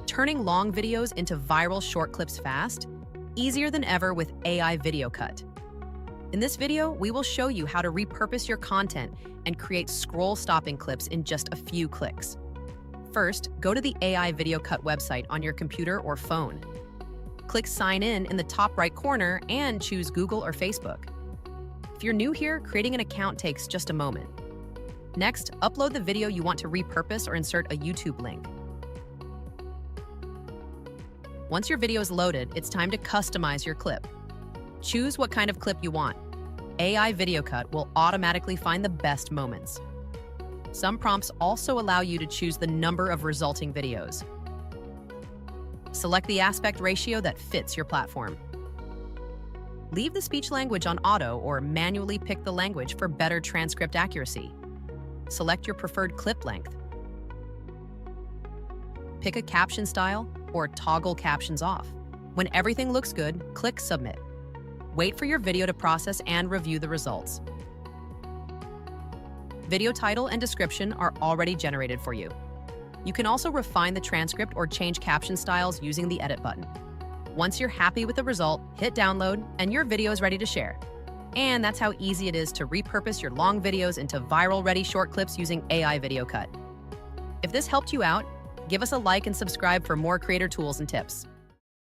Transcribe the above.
Turning long videos into viral short clips fast? Easier than ever with AI Video Cut. In this video, we will show you how to repurpose your content and create scroll-stopping clips in just a few clicks. First, go to the AI Video Cut website on your computer or phone. Click Sign in the top right corner and choose Google or Facebook. If you're new here, creating an account takes just a moment. Next, upload the video you want to repurpose or insert a YouTube link. Once your video is loaded, it's time to customize your clip. Choose what kind of clip you want. AI Video Cut will automatically find the best moments. Some prompts also allow you to choose the number of resulting videos. Select the aspect ratio that fits your platform. Leave the speech language on auto or manually pick the language for better transcript accuracy. Select your preferred clip length. Pick a caption style or toggle captions off. When everything looks good, click Submit. Wait for your video to process and review the results. Video title and description are already generated for you. You can also refine the transcript or change caption styles using the Edit button. Once you're happy with the result, hit download and your video is ready to share. And that's how easy it is to repurpose your long videos into viral-ready short clips using AI Video Cut. If this helped you out, give us a like and subscribe for more creator tools and tips.